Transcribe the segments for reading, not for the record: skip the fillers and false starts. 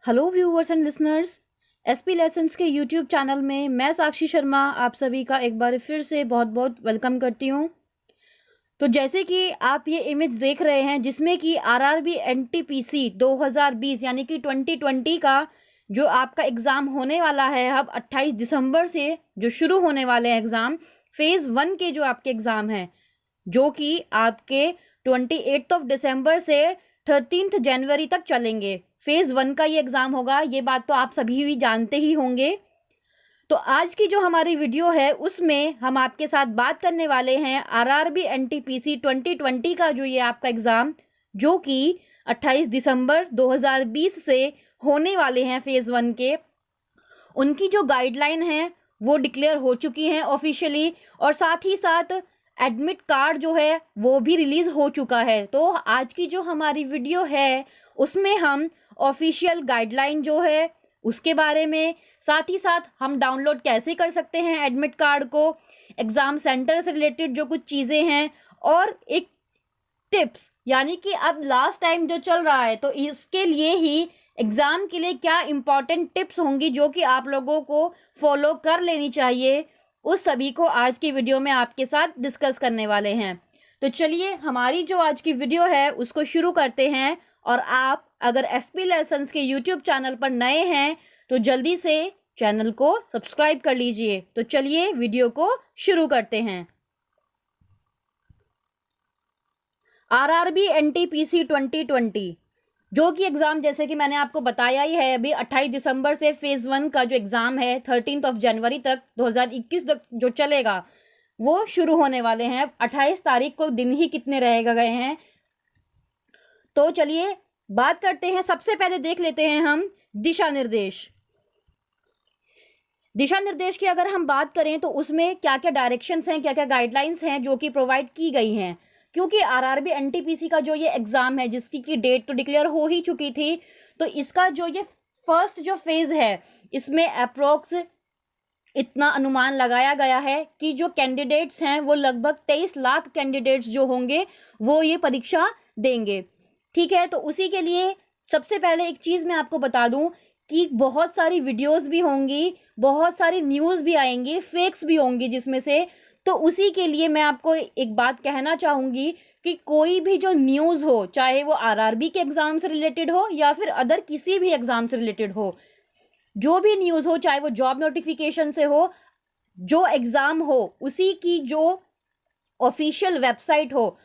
Hello viewers and listeners, SP lessons के YouTube channel में मैं साक्षी शर्मा आप सभी का एक बार फिर से बहुत बहुत वेलकम करती हूँ। तो जैसे कि आप ये इमेज देख रहे हैं जिसमें कि आरआरबी एनटीपीसी 2020 यानी कि 2020 का जो आपका एग्ज़ाम होने वाला है अब 28 दिसंबर से जो शुरू होने वाले हैं एग्ज़ाम फेज़ 1 के जो आपके एग्ज़ाम हैं जो कि आपके 28 दिसंबर से 13 जनवरी तक चलेंगे। फेज़ 1 का ये एग्ज़ाम होगा, ये बात तो आप सभी भी जानते ही होंगे। तो आज की जो हमारी वीडियो है उसमें हम आपके साथ बात करने वाले हैं आरआरबी एनटीपीसी 2020 का जो ये आपका एग्ज़ाम जो कि 28 दिसंबर 2020 से होने वाले हैं फेज़ 1 के, उनकी जो गाइडलाइन है वो डिक्लेयर हो चुकी हैं ऑफिशियली, और साथ ही साथ एडमिट कार्ड जो है वो भी रिलीज़ हो चुका है। तो आज की जो हमारी वीडियो है उसमें हम ऑफिशियल गाइडलाइन जो है उसके बारे में, साथ ही साथ हम डाउनलोड कैसे कर सकते हैं एडमिट कार्ड को, एग्ज़ाम सेंटर से रिलेटेड जो कुछ चीज़ें हैं, और एक टिप्स यानी कि अब लास्ट टाइम जो चल रहा है तो इसके लिए ही एग्ज़ाम के लिए क्या इंपॉर्टेंट टिप्स होंगी जो कि आप लोगों को फॉलो कर लेनी चाहिए, उस सभी को आज की वीडियो में आपके साथ डिस्कस करने वाले हैं। तो चलिए हमारी जो आज की वीडियो है उसको शुरू करते हैं। और आप अगर एसपी लेसन्स के यूट्यूब चैनल पर नए हैं तो जल्दी से चैनल को सब्सक्राइब कर लीजिए। तो चलिए वीडियो को शुरू करते हैं। आरआरबी एनटीपीसी 2020 जो कि एग्ज़ाम जैसे कि मैंने आपको बताया ही है अभी 28 दिसंबर से फेज़ 1 का जो एग्ज़ाम है 13 जनवरी तक 2021 तक जो चलेगा वो शुरू होने वाले हैं। 28 तारीख को दिन ही कितने रह गए हैं। तो चलिए बात करते हैं। सबसे पहले देख लेते हैं हम दिशा निर्देश की अगर हम बात करें तो उसमें क्या क्या डायरेक्शंस हैं, क्या क्या गाइडलाइंस हैं जो कि प्रोवाइड की गई हैं। क्योंकि आरआरबी एनटीपीसी का जो ये एग्ज़ाम है जिसकी की डेट तो डिक्लेयर हो ही चुकी थी, तो इसका जो ये फर्स्ट जो फेज़ है इसमें अप्रोक्स इतना अनुमान लगाया गया है कि जो कैंडिडेट्स हैं वो लगभग 23 लाख कैंडिडेट्स जो होंगे वो ये परीक्षा देंगे। ठीक है, तो उसी के लिए सबसे पहले एक चीज़ मैं आपको बता दूं कि बहुत सारी वीडियोस भी होंगी, बहुत सारी न्यूज़ भी आएंगी, फेक्स भी होंगी जिसमें से। तो उसी के लिए मैं आपको एक बात कहना चाहूँगी कि कोई भी जो न्यूज़ हो, चाहे वो आरआरबी के एग्ज़ाम से रिलेटेड हो या फिर अदर किसी भी एग्ज़ाम से रिलेटेड हो, जो भी न्यूज़ हो, चाहे वो जॉब नोटिफिकेशन से हो, जो एग्ज़ाम हो उसी की जो ऑफिशियल वेबसाइट हो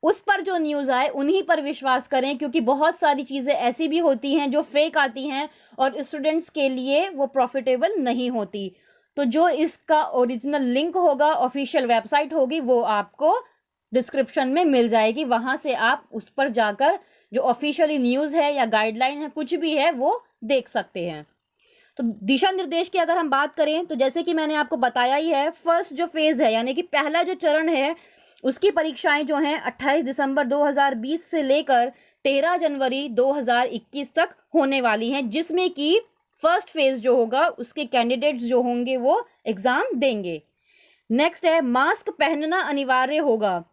उस पर जो न्यूज़ आए उन्हीं पर विश्वास करें। क्योंकि बहुत सारी चीज़ें ऐसी भी होती हैं जो फेक आती हैं और स्टूडेंट्स के लिए वो प्रॉफिटेबल नहीं होती। तो जो इसका ओरिजिनल लिंक होगा, ऑफिशियल वेबसाइट होगी, वो आपको डिस्क्रिप्शन में मिल जाएगी। वहाँ से आप उस पर जाकर जो ऑफिशियली न्यूज़ है या गाइडलाइन है कुछ भी है वो देख सकते हैं। तो दिशा निर्देश की अगर हम बात करें तो जैसे कि मैंने आपको बताया ही है, फर्स्ट जो फेज़ है यानी कि पहला जो चरण है उसकी परीक्षाएं जो हैं 28 दिसंबर 2020 से लेकर 13 जनवरी 2021 तक होने वाली हैं, जिसमें कि फर्स्ट फेज जो होगा उसके कैंडिडेट्स जो होंगे वो एग्जाम देंगे। नेक्स्ट है मास्क पहनना अनिवार्य होगा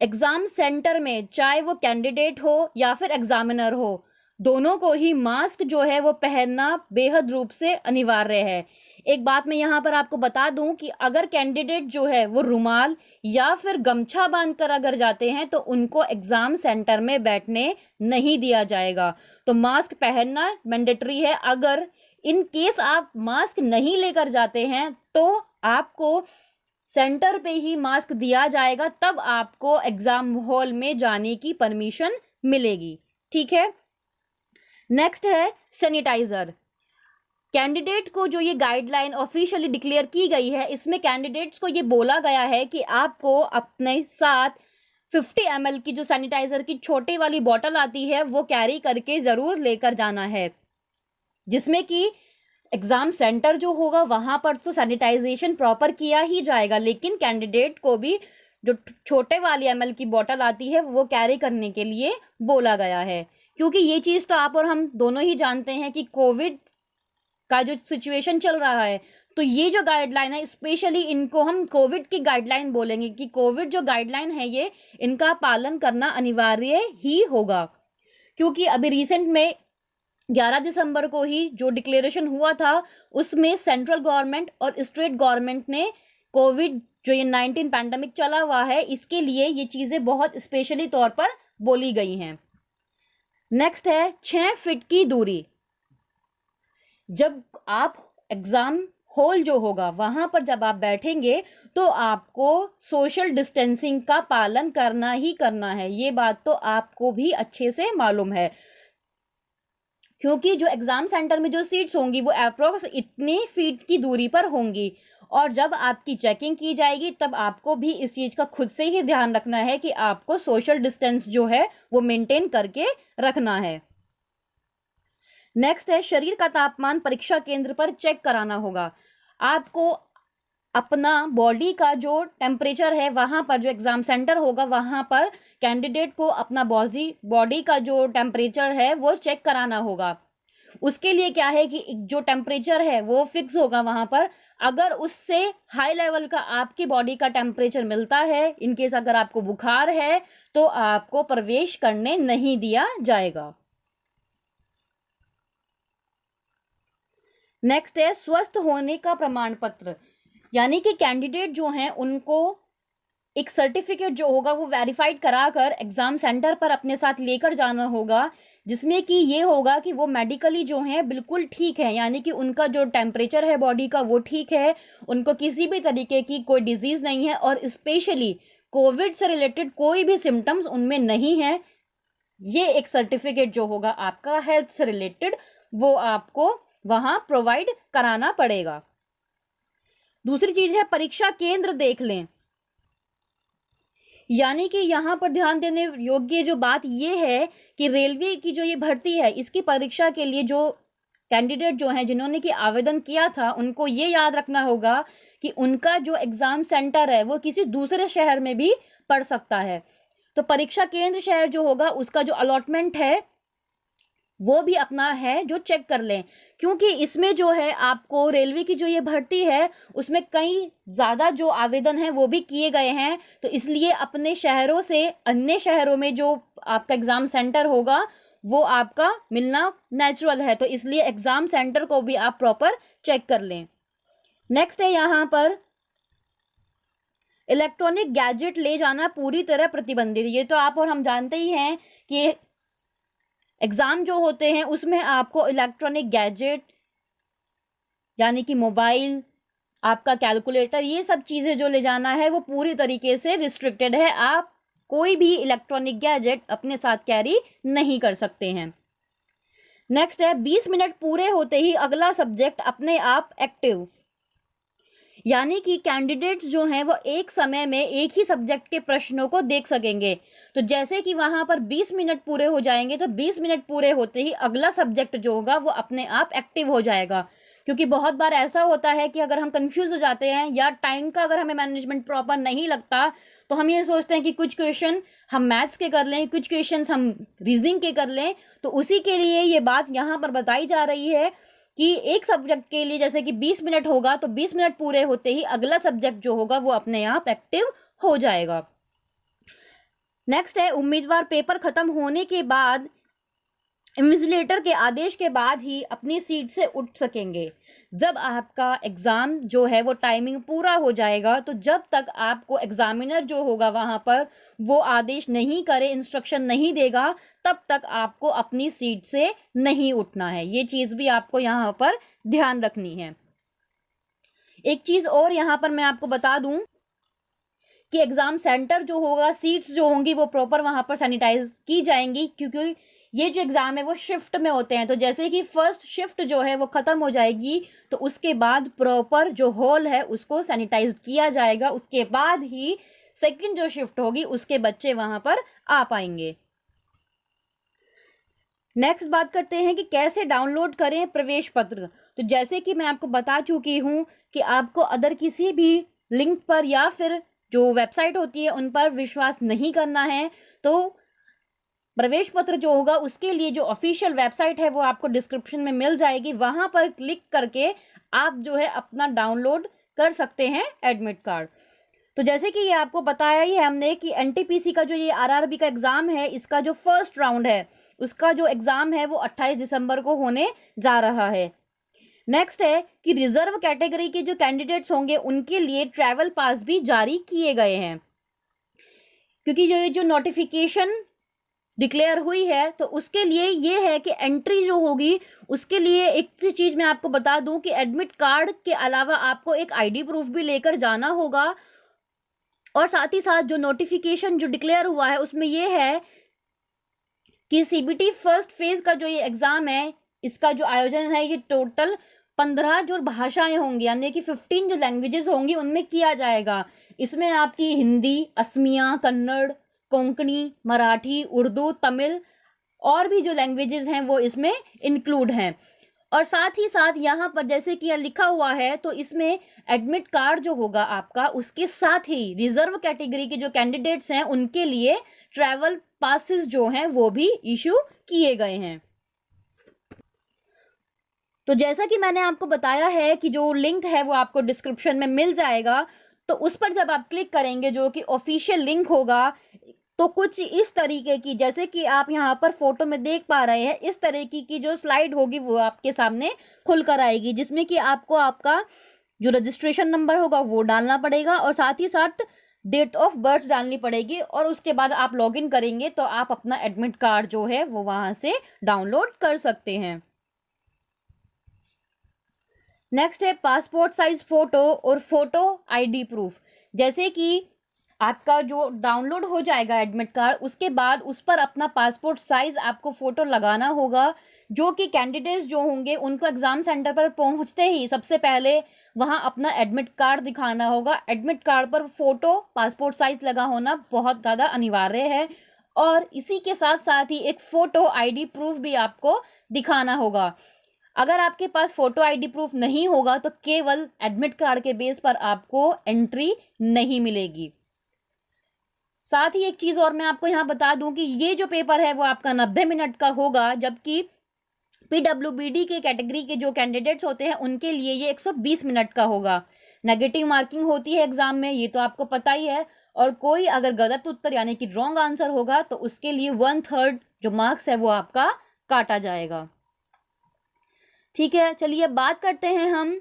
एग्जाम सेंटर में, चाहे वो कैंडिडेट हो या फिर एग्जामिनर हो, दोनों को ही मास्क जो है वो पहनना बेहद रूप से अनिवार्य है। एक बात मैं यहाँ पर आपको बता दूं कि अगर कैंडिडेट जो है वो रुमाल या फिर गमछा बांधकर अगर जाते हैं तो उनको एग्जाम सेंटर में बैठने नहीं दिया जाएगा। तो मास्क पहनना मैंडेटरी है। अगर इन केस आप मास्क नहीं लेकर जाते हैं तो आपको सेंटर पे ही मास्क दिया जाएगा, तब आपको एग्जाम हॉल में जाने की परमिशन मिलेगी। ठीक है। नेक्स्ट है सैनिटाइजर। कैंडिडेट को जो ये गाइडलाइन ऑफिशियली डिक्लेयर की गई है इसमें कैंडिडेट्स को ये बोला गया है कि आपको अपने साथ 50 ml की जो सैनिटाइजर की छोटी वाली बॉटल आती है वो कैरी करके ज़रूर लेकर जाना है, जिसमें कि एग्ज़ाम सेंटर जो होगा वहाँ पर तो सैनिटाइजेशन प्रॉपर किया ही जाएगा, लेकिन कैंडिडेट को भी जो छोटे वाली ml की बॉटल आती है वो कैरी करने के लिए बोला गया है। क्योंकि ये चीज़ तो आप और हम दोनों ही जानते हैं कि कोविड का जो सिचुएशन चल रहा है, तो ये जो गाइडलाइन है स्पेशली इनको हम कोविड की गाइडलाइन बोलेंगे कि कोविड जो गाइडलाइन है ये इनका पालन करना अनिवार्य ही होगा। क्योंकि अभी रिसेंट में 11 दिसंबर को ही जो डिक्लेरेशन हुआ था उसमें सेंट्रल गवर्नमेंट और स्टेट गवर्नमेंट ने कोविड जो ये 19 पैंडेमिक चला हुआ है इसके लिए ये चीजें बहुत स्पेशली तौर पर बोली गई हैं। नेक्स्ट है 6 फीट की दूरी। जब आप एग्जाम हॉल जो होगा वहां पर जब आप बैठेंगे तो आपको सोशल डिस्टेंसिंग का पालन करना ही करना है। ये बात तो आपको भी अच्छे से मालूम है, क्योंकि जो एग्जाम सेंटर में जो सीट्स होंगी वो अप्रोक्स इतनी फीट की दूरी पर होंगी, और जब आपकी चेकिंग की जाएगी तब आपको भी इस चीज का खुद से ही ध्यान रखना है कि आपको सोशल डिस्टेंस जो है वो मेंटेन करके रखना है। नेक्स्ट है शरीर का तापमान परीक्षा केंद्र पर चेक कराना होगा। आपको अपना बॉडी का जो टेम्परेचर है वहां पर जो एग्जाम सेंटर होगा वहां पर कैंडिडेट को अपना बॉडी का जो टेम्परेचर है वो चेक कराना होगा। उसके लिए क्या है कि जो टेम्परेचर है वो फिक्स होगा वहां पर। अगर उससे हाई लेवल का आपकी बॉडी का टेम्परेचर मिलता है, इनकेस अगर आपको बुखार है, तो आपको प्रवेश करने नहीं दिया जाएगा। नेक्स्ट है स्वस्थ होने का प्रमाण पत्र, यानी कि कैंडिडेट जो हैं उनको एक सर्टिफिकेट जो होगा वो वेरीफाइड कराकर एग्जाम सेंटर पर अपने साथ लेकर जाना होगा, जिसमें कि ये होगा कि वो मेडिकली जो है बिल्कुल ठीक है, यानी कि उनका जो टेम्परेचर है बॉडी का वो ठीक है, उनको किसी भी तरीके की कोई डिजीज नहीं है, और स्पेशली कोविड से रिलेटेड कोई भी सिम्टम्स उनमें नहीं है। ये एक सर्टिफिकेट जो होगा आपका हेल्थ से रिलेटेड वो आपको वहां प्रोवाइड कराना पड़ेगा। दूसरी चीज है परीक्षा केंद्र देख लें, यानी कि यहां पर ध्यान देने योग्य जो बात यह है कि रेलवे की जो ये भर्ती है इसकी परीक्षा के लिए जो कैंडिडेट जो हैं जिन्होंने कि आवेदन किया था उनको ये याद रखना होगा कि उनका जो एग्जाम सेंटर है वो किसी दूसरे शहर में भी पड़ सकता है। तो परीक्षा केंद्र शहर जो होगा उसका जो अलॉटमेंट है वो भी अपना है जो चेक कर लें, क्योंकि इसमें जो है आपको रेलवे की जो ये भर्ती है उसमें कई ज़्यादा जो आवेदन हैं वो भी किए गए हैं, तो इसलिए अपने शहरों से अन्य शहरों में जो आपका एग्ज़ाम सेंटर होगा वो आपका मिलना नेचुरल है, तो इसलिए एग्ज़ाम सेंटर को भी आप प्रॉपर चेक कर लें। नेक्स्ट है यहाँ पर इलेक्ट्रॉनिक गैजेट ले जाना पूरी तरह प्रतिबंधित। ये तो आप और हम जानते ही हैं कि एग्जाम जो होते हैं उसमें आपको इलेक्ट्रॉनिक गैजेट यानी कि मोबाइल, आपका कैलकुलेटर, ये सब चीज़ें जो ले जाना है वो पूरी तरीके से रिस्ट्रिक्टेड है। आप कोई भी इलेक्ट्रॉनिक गैजेट अपने साथ कैरी नहीं कर सकते हैं। नेक्स्ट है 20 मिनट पूरे होते ही अगला सब्जेक्ट अपने आप एक्टिव, यानी कि कैंडिडेट्स जो हैं वो एक समय में एक ही सब्जेक्ट के प्रश्नों को देख सकेंगे। तो जैसे कि वहां पर 20 मिनट पूरे हो जाएंगे तो 20 मिनट पूरे होते ही अगला सब्जेक्ट जो होगा वो अपने आप एक्टिव हो जाएगा, क्योंकि बहुत बार ऐसा होता है कि अगर हम कंफ्यूज हो जाते हैं या टाइम का अगर हमें मैनेजमेंट प्रॉपर नहीं लगता तो हम ये सोचते हैं कि कुछ क्वेश्चन हम मैथ्स के कर लें, कुछ क्वेश्चन हम रीजनिंग के कर लें। तो उसी के लिए ये बात यहाँ पर बताई जा रही है कि एक सब्जेक्ट के लिए जैसे कि 20 मिनट होगा तो 20 मिनट पूरे होते ही अगला सब्जेक्ट जो होगा वो अपने आप एक्टिव हो जाएगा। नेक्स्ट है उम्मीदवार पेपर खत्म होने के बाद इन्विजिलेटर के आदेश के बाद ही अपनी सीट से उठ सकेंगे। जब आपका एग्जाम जो है वो टाइमिंग पूरा हो जाएगा तो जब तक आपको एग्जामिनर जो होगा वहां पर वो आदेश नहीं करे, इंस्ट्रक्शन नहीं देगा, तब तक आपको अपनी सीट से नहीं उठना है। ये चीज भी आपको यहाँ पर ध्यान रखनी है। एक चीज और यहाँ पर मैं आपको बता दूं कि एग्जाम सेंटर जो होगा, सीट्स जो होंगी वो प्रॉपर वहां पर सैनिटाइज की जाएंगी, क्योंकि ये जो एग्जाम है वो शिफ्ट में होते हैं। तो जैसे कि फर्स्ट शिफ्ट जो है वो खत्म हो जाएगी तो उसके बाद प्रॉपर जो हॉल है उसको सैनिटाइज किया जाएगा, उसके बाद ही सेकंड जो शिफ्ट होगी उसके बच्चे वहां पर आ पाएंगे। नेक्स्ट बात करते हैं कि कैसे डाउनलोड करें प्रवेश पत्र। तो जैसे कि मैं आपको बता चुकी हूं कि आपको अदर किसी भी लिंक पर या फिर जो वेबसाइट होती है उन पर विश्वास नहीं करना है। तो प्रवेश पत्र जो होगा उसके लिए जो ऑफिशियल वेबसाइट है वो आपको डिस्क्रिप्शन में मिल जाएगी, वहां पर क्लिक करके आप जो है अपना डाउनलोड कर सकते हैं एडमिट कार्ड। तो जैसे कि ये आपको बताया ही है हमने कि एनटीपीसी का जो ये आरआरबी का एग्जाम है, इसका जो फर्स्ट राउंड है उसका जो एग्जाम है वो 28 दिसंबर को होने जा रहा है। नेक्स्ट है कि रिजर्व कैटेगरी के जो कैंडिडेट्स होंगे उनके लिए ट्रैवल पास भी जारी किए गए हैं, क्योंकि जो नोटिफिकेशन डिक्लेयर हुई है तो उसके लिए ये है कि एंट्री जो होगी उसके लिए एक चीज मैं आपको बता दूं कि एडमिट कार्ड के अलावा आपको एक आईडी प्रूफ भी लेकर जाना होगा। और साथ ही साथ जो नोटिफिकेशन जो डिक्लेयर हुआ है उसमें ये है कि सीबीटी फर्स्ट फेज का जो ये एग्जाम है, इसका जो आयोजन है ये टोटल 15 जो भाषाएं होंगी यानी कि 15 जो लैंग्वेजेस होंगी उनमें किया जाएगा। इसमें आपकी हिंदी, असमिया, कन्नड़, कोंकणी, मराठी, उर्दू, तमिल और भी जो लैंग्वेजेस हैं वो इसमें इंक्लूड हैं। और साथ ही साथ यहाँ पर जैसे कि लिखा हुआ है तो इसमें एडमिट कार्ड जो होगा आपका, उसके साथ ही रिजर्व कैटेगरी के जो कैंडिडेट्स हैं उनके लिए ट्रैवल पासेस जो हैं वो भी इशू किए गए हैं। तो जैसा कि मैंने आपको बताया है कि जो लिंक है वो आपको डिस्क्रिप्शन में मिल जाएगा, तो उस पर जब आप क्लिक करेंगे जो कि ऑफिशियल लिंक होगा, तो कुछ इस तरीके की, जैसे कि आप यहाँ पर फोटो में देख पा रहे हैं, इस तरीके की जो स्लाइड होगी वो आपके सामने खुलकर आएगी, जिसमें कि आपको आपका जो रजिस्ट्रेशन नंबर होगा वो डालना पड़ेगा और साथ ही साथ डेट ऑफ बर्थ डालनी पड़ेगी। और उसके बाद आप लॉगिन करेंगे तो आप अपना एडमिट कार्ड जो है वो वहां से डाउनलोड कर सकते हैं। नेक्स्ट है पासपोर्ट साइज फोटो और फोटो आईडी प्रूफ। जैसे कि आपका जो डाउनलोड हो जाएगा एडमिट कार्ड, उसके बाद उस पर अपना पासपोर्ट साइज आपको फोटो लगाना होगा, जो कि कैंडिडेट्स जो होंगे उनको एग्जाम सेंटर पर पहुंचते ही सबसे पहले वहां अपना एडमिट कार्ड दिखाना होगा। एडमिट कार्ड पर फोटो पासपोर्ट साइज लगा होना बहुत ज़्यादा अनिवार्य है और इसी के साथ साथ ही एक फोटो आईडी प्रूफ भी आपको दिखाना होगा। अगर आपके पास फोटो आईडी प्रूफ नहीं होगा तो केवल एडमिट कार्ड के बेस पर आपको एंट्री नहीं मिलेगी। साथ ही एक चीज और मैं आपको यहां बता दूं कि ये जो पेपर है वो आपका 90 मिनट का होगा, जबकि पीडब्ल्यूबीडी के कैटेगरी के जो कैंडिडेट्स होते हैं उनके लिए ये 120 मिनट का होगा। नेगेटिव मार्किंग होती है एग्जाम में, ये तो आपको पता ही है, और कोई अगर गलत उत्तर यानी कि रॉन्ग आंसर होगा तो उसके लिए 1/3 जो मार्क्स है वो आपका काटा जाएगा। ठीक है, चलिए बात करते हैं हम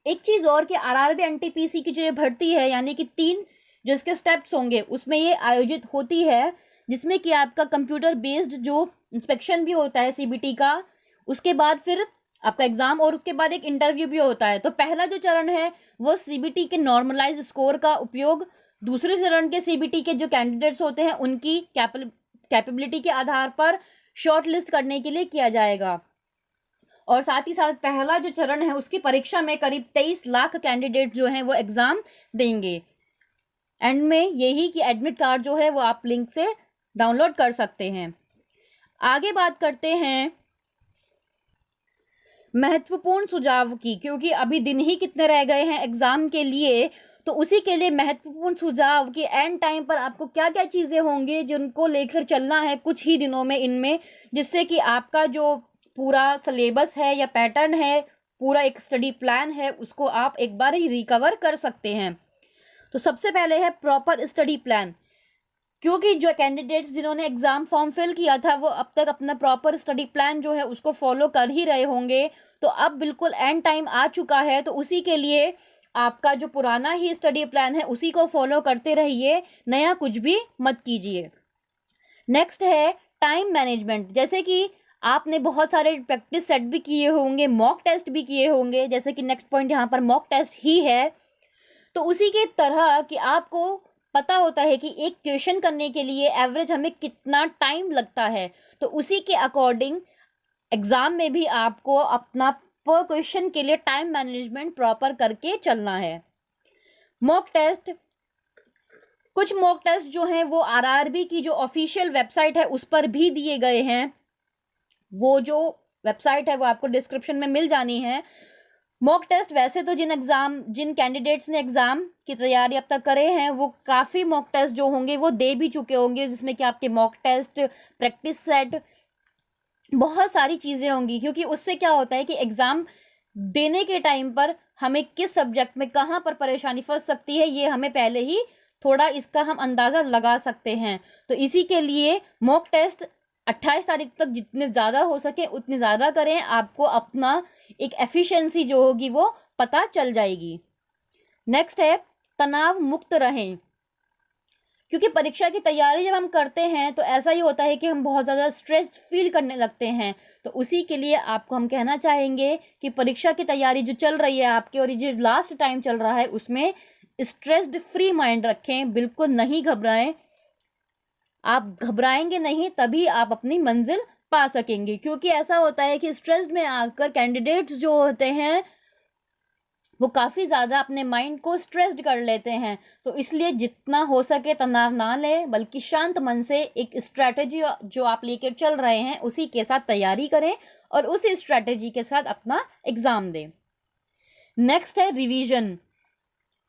एक चीज और कि आरआरबी एनटीपीसी की जो ये भर्ती है यानी कि 3 जो इसके स्टेप्स होंगे उसमें ये आयोजित होती है, जिसमें कि आपका कंप्यूटर बेस्ड जो इंस्पेक्शन भी होता है सीबीटी का, उसके बाद फिर आपका एग्जाम और उसके बाद एक इंटरव्यू भी होता है। तो पहला जो चरण है वो सीबीटी के नॉर्मलाइज स्कोर का उपयोग दूसरे चरण के सीबीटी के जो कैंडिडेट्स होते हैं उनकी कैपेबिलिटी के आधार पर शॉर्ट लिस्ट करने के लिए किया जाएगा। और साथ ही साथ पहला जो चरण है उसकी परीक्षा में करीब 23 लाख कैंडिडेट जो हैं वो एग्जाम देंगे। एंड में यही कि एडमिट कार्ड जो है वो आप लिंक से डाउनलोड कर सकते हैं। आगे बात करते हैं महत्वपूर्ण सुझाव की, क्योंकि अभी दिन ही कितने रह गए हैं एग्जाम के लिए, तो उसी के लिए महत्वपूर्ण सुझाव कि एंड टाइम पर आपको क्या क्या चीजें होंगी जिनको लेकर चलना है कुछ ही दिनों में इनमें, जिससे कि आपका जो पूरा सिलेबस है या पैटर्न है, पूरा एक स्टडी प्लान है, उसको आप एक बार ही रिकवर कर सकते हैं। तो सबसे पहले है प्रॉपर स्टडी प्लान, क्योंकि जो कैंडिडेट्स जिन्होंने एग्जाम फॉर्म फिल किया था वो अब तक अपना प्रॉपर स्टडी प्लान जो है उसको फॉलो कर ही रहे होंगे। तो अब बिल्कुल एंड टाइम आ चुका है, तो उसी के लिए आपका जो पुराना ही स्टडी प्लान है उसी को फॉलो करते रहिए, नया कुछ भी मत कीजिए। नेक्स्ट है टाइम मैनेजमेंट। जैसे कि आपने बहुत सारे प्रैक्टिस सेट भी किए होंगे, मॉक टेस्ट भी किए होंगे, जैसे कि नेक्स्ट पॉइंट यहाँ पर मॉक टेस्ट ही है, तो उसी के तरह कि आपको पता होता है कि एक क्वेश्चन करने के लिए एवरेज हमें कितना टाइम लगता है, तो उसी के अकॉर्डिंग एग्जाम में भी आपको अपना पर क्वेश्चन के लिए टाइम मैनेजमेंट प्रॉपर करके चलना है। मॉक टेस्ट, कुछ मॉक टेस्ट जो हैं वो आरआरबी की जो ऑफिशियल वेबसाइट है उस पर भी दिए गए हैं, वो जो वेबसाइट है वो आपको डिस्क्रिप्शन में मिल जानी है। मॉक टेस्ट वैसे तो जिन कैंडिडेट्स ने एग्जाम की तैयारी अब तक करे हैं वो काफ़ी मॉक टेस्ट जो होंगे वो दे भी चुके होंगे, जिसमें कि आपके मॉक टेस्ट, प्रैक्टिस सेट, बहुत सारी चीज़ें होंगी, क्योंकि उससे क्या होता है कि एग्ज़ाम देने के टाइम पर हमें किस सब्जेक्ट में कहाँ पर परेशानी फंस सकती है, ये हमें पहले ही थोड़ा इसका हम अंदाज़ा लगा सकते हैं। तो इसी के लिए मॉक टेस्ट 28 तारीख तक जितने ज़्यादा हो सके उतने ज़्यादा करें, आपको अपना एक एफिशिएंसी जो होगी वो पता चल जाएगी। नेक्स्ट है तनाव मुक्त रहें, क्योंकि परीक्षा की तैयारी जब हम करते हैं तो ऐसा ही होता है कि हम बहुत ज़्यादा स्ट्रेस्ड फील करने लगते हैं। तो उसी के लिए आपको हम कहना चाहेंगे कि परीक्षा की तैयारी जो चल रही है आपकी और ये जो लास्ट टाइम चल रहा है उसमें स्ट्रेस्ड फ्री माइंड रखें, बिल्कुल नहीं घबराएं। आप घबराएंगे नहीं तभी आप अपनी मंजिल पा सकेंगे, क्योंकि ऐसा होता है कि स्ट्रेस्ड में आकर कैंडिडेट्स जो होते हैं वो काफ़ी ज़्यादा अपने माइंड को स्ट्रेस्ड कर लेते हैं। तो इसलिए जितना हो सके तनाव ना लें, बल्कि शांत मन से एक स्ट्रैटेजी जो आप लेकर चल रहे हैं उसी के साथ तैयारी करें और उसी स्ट्रैटेजी के साथ अपना एग्ज़ाम दें। नेक्स्ट है रिवीजन।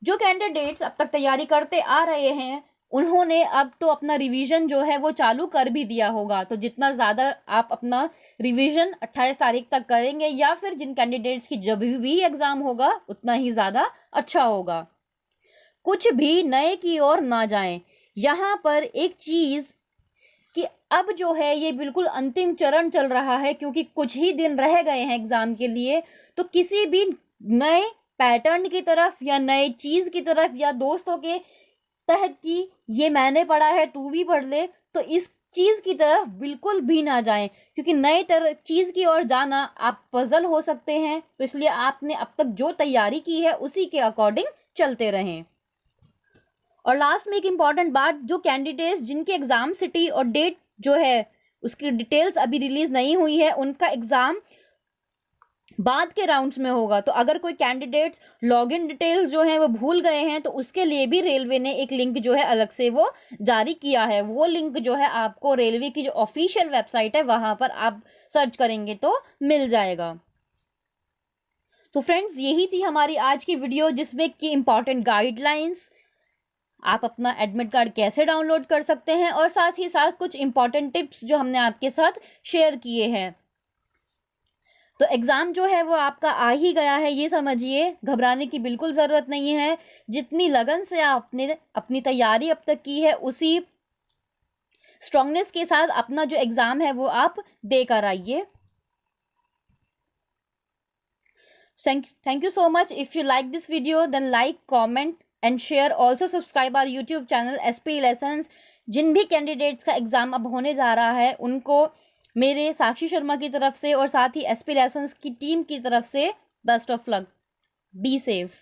जो कैंडिडेट्स अब तक तैयारी करते आ रहे हैं उन्होंने अब तो अपना रिवीजन जो है वो चालू कर भी दिया होगा। तो जितना ज़्यादा आप अपना रिवीजन 28 तारीख तक करेंगे या फिर जिन कैंडिडेट्स की जब भी एग्ज़ाम होगा उतना ही ज़्यादा अच्छा होगा। कुछ भी नए की ओर ना जाएं। यहाँ पर एक चीज़ कि अब जो है ये बिल्कुल अंतिम चरण चल रहा है, क्योंकि कुछ ही दिन रह गए हैं एग्ज़ाम के लिए। तो किसी भी नए पैटर्न की तरफ या नए चीज़ की तरफ या दोस्तों के तहत कि ये मैंने पढ़ा है तू भी पढ़ ले, तो इस चीज़ की तरफ बिल्कुल भी ना जाएं, क्योंकि नए तरह चीज़ की ओर जाना आप पजल हो सकते हैं। तो इसलिए आपने अब तक जो तैयारी की है उसी के अकॉर्डिंग चलते रहें। और लास्ट में एक इम्पॉर्टेंट बात, जो कैंडिडेट्स जिनके एग्ज़ाम सिटी और डेट जो है उसकी डिटेल्स अभी रिलीज़ नहीं हुई है उनका एग्ज़ाम बाद के राउंड्स में होगा। तो अगर कोई कैंडिडेट्स लॉगिन डिटेल्स जो हैं वो भूल गए हैं तो उसके लिए भी रेलवे ने एक लिंक जो है अलग से वो जारी किया है। वो लिंक जो है आपको रेलवे की जो ऑफिशियल वेबसाइट है वहां पर आप सर्च करेंगे तो मिल जाएगा। तो फ्रेंड्स यही थी हमारी आज की वीडियो, जिसमें कि इम्पॉर्टेंट गाइडलाइंस, आप अपना एडमिट कार्ड कैसे डाउनलोड कर सकते हैं और साथ ही साथ कुछ इंपॉर्टेंट टिप्स जो हमने आपके साथ शेयर किए हैं। तो एग्ज़ाम जो है वो आपका आ ही गया है, ये समझिए, घबराने की बिल्कुल ज़रूरत नहीं है। जितनी लगन से आपने अपनी तैयारी अब तक की है उसी स्ट्रांगनेस के साथ अपना जो एग्ज़ाम है वो आप देकर आइए। Thank you so much. If you like this video then like, comment and share. Also subscribe our YouTube channel SP Lessons. जिन भी कैंडिडेट्स का एग्ज़ाम अब होने जा रहा है उनको मेरे साक्षी शर्मा की तरफ से और साथ ही SP Lessons की टीम की तरफ से best of luck. Be safe.